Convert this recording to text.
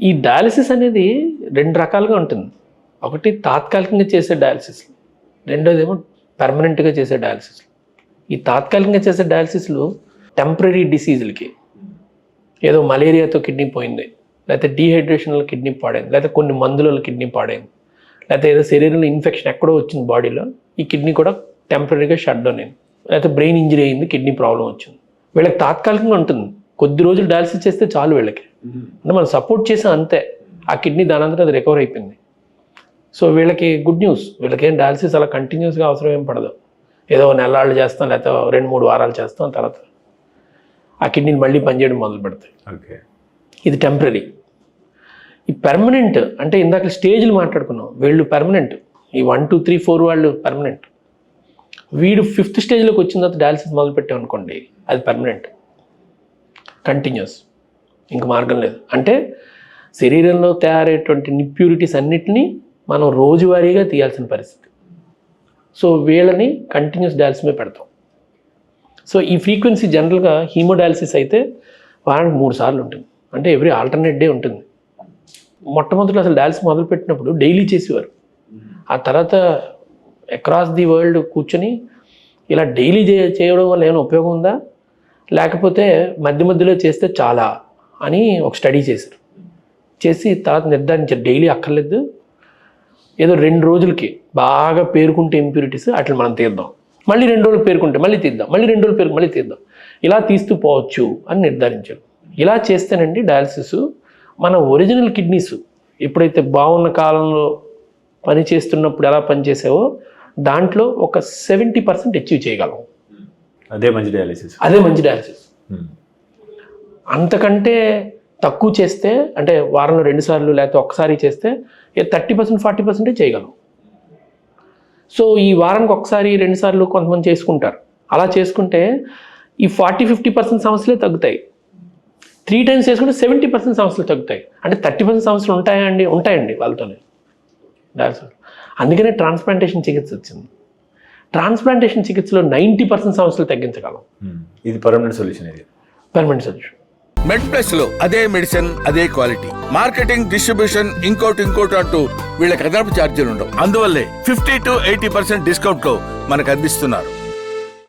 ఈ డయాలసిస్ అనేది 2 రకాలుగా ఉంటుంది. ఒకటి తాత్కాలికంగా చేసే డయాలసిస్, రెండోదేమో పర్మనెంట్గా చేసే డయాలసిస్. ఈ తాత్కాలికంగా చేసే డయాలసిస్లు టెంపరీ డిసీజులకి, ఏదో మలేరియాతో కిడ్నీ పోయింది, లేకపోతే డీహైడ్రేషన్ వల్ల కిడ్నీ పాడైంది, లేకపోతే కొన్ని మందుల వల్ల కిడ్నీ పాడైంది, లేకపోతే ఏదో శరీరంలో ఇన్ఫెక్షన్ ఎక్కడో వచ్చింది బాడీలో, ఈ కిడ్నీ కూడా టెంపరీగా షట్ డౌన్ అయింది, లేకపోతే బ్రెయిన్ ఇంజరీ అయింది, కిడ్నీ ప్రాబ్లం వచ్చింది. వీళ్ళకి తాత్కాలికంగా ఉంటుంది, కొద్ది రోజులు డయాలసిస్ చేస్తే చాలు వీళ్ళకి, అంటే మనం సపోర్ట్ చేసాం అంతే, ఆ కిడ్నీ దానంతా అది రికవర్ అయిపోయింది. సో వీళ్ళకి గుడ్ న్యూస్, వీళ్ళకేం డయాలసిస్ అలా కంటిన్యూస్గా అవసరం ఏం పడదు. ఏదో నెలలు చేస్తాం, లేకపోతే 2-3 వారాలు చేస్తాం, తర్వాత ఆ కిడ్నీని మళ్ళీ పనిచేయడం మొదలు పెడతాయి. ఓకే, ఇది టెంపరీ. ఈ పెర్మనెంట్ అంటే ఇందాక స్టేజ్లు మాట్లాడుకున్నాం, వీళ్ళు పెర్మనెంట్. ఈ 1, 2, 3, 4 వాళ్ళు పెర్మనెంట్. వీడు 5th స్టేజ్లోకి వచ్చిన తర్వాత డయాలసిస్ మొదలుపెట్టాం అనుకోండి, అది పెర్మనెంట్, కంటిన్యూస్, ఇంక మార్గం లేదు. అంటే శరీరంలో తయారయ్యేటువంటి ఇంప్యూరిటీస్ అన్నిటినీ మనం రోజువారీగా తీయాల్సిన పరిస్థితి. సో వీళ్ళని కంటిన్యూస్ డయాలసిస్ మీద పెడతాం. సో ఈ ఫ్రీక్వెన్సీ జనరల్గా హీమోడయాలసిస్ అయితే వారానికి 3 సార్లు ఉంటుంది, అంటే ఎవ్రీ ఆల్టర్నేట్ డే ఉంటుంది. మొట్టమొదటి అసలు డయాలసిస్ మొదలుపెట్టినప్పుడు డైలీ చేసేవారు. ఆ తర్వాత అక్రాస్ ది వరల్డ్ కూర్చొని ఇలా డైలీ చేయడం వల్ల ఏమైనా ఉపయోగం ఉందా, లేకపోతే మధ్య మధ్యలో చేస్తే చాలా అని ఒక స్టడీ చేశారు. చేసి తర్వాత నిర్ధారించారు డైలీ అక్కర్లేదు, ఏదో 2 రోజులకి బాగా పేరుకుంటే ఇంప్యూరిటీస్ అట్లా మనం తీద్దాం, మళ్ళీ 2 రోజులు పేరుకుంటే మళ్ళీ తీద్దాం, మళ్ళీ 2 రోజులు పేరుకు మళ్ళీ తీద్దాం, ఇలా తీస్తూ పోవచ్చు అని నిర్ధారించారు. ఇలా చేస్తేనండి డయాలసిస్ మన ఒరిజినల్ కిడ్నీస్ ఎప్పుడైతే బాగున్న కాలంలో పని చేస్తున్నప్పుడు ఎలా పనిచేసావో దాంట్లో ఒక 70% అచీవ్ చేయగలం. అదే మంచి డయాలసిస్. అంతకంటే తక్కువ చేస్తే, అంటే వారంలో 2 సార్లు లేకపోతే ఒక్కసారి చేస్తే 30%, 40% చేయగలం. సో ఈ వారానికి ఒకసారి 2 సార్లు కొంతమంది చేసుకుంటారు. అలా చేసుకుంటే ఈ 40-50% సమస్యలే తగ్గుతాయి. 3 times చేసుకుంటే 70% సమస్యలు తగ్గుతాయి. అంటే 30% సమస్యలు ఉంటాయండి వాళ్ళతోనే డయాలసిస్. అందుకనే ట్రాన్స్ప్లాంటేషన్ చికిత్స వచ్చింది. ట్రాన్స్ప్లాంటేషన్ చికిత్సలో 90% సమస్యలు తగ్గించగలం. ఇది పర్మనెంట్ సొల్యూషన్. మెడ్ ప్లస్ లో అదే మెడిసిన్, అదే క్వాలిటీ, మార్కెటింగ్, డిస్ట్రిబ్యూషన్, ఇంకోటి అంటూ వీళ్ళకి అదనపు ఛార్జీలు ఉండవు. అందువల్లే 50 to 80% డిస్కౌంట్ లో మనకు అందిస్తున్నారు.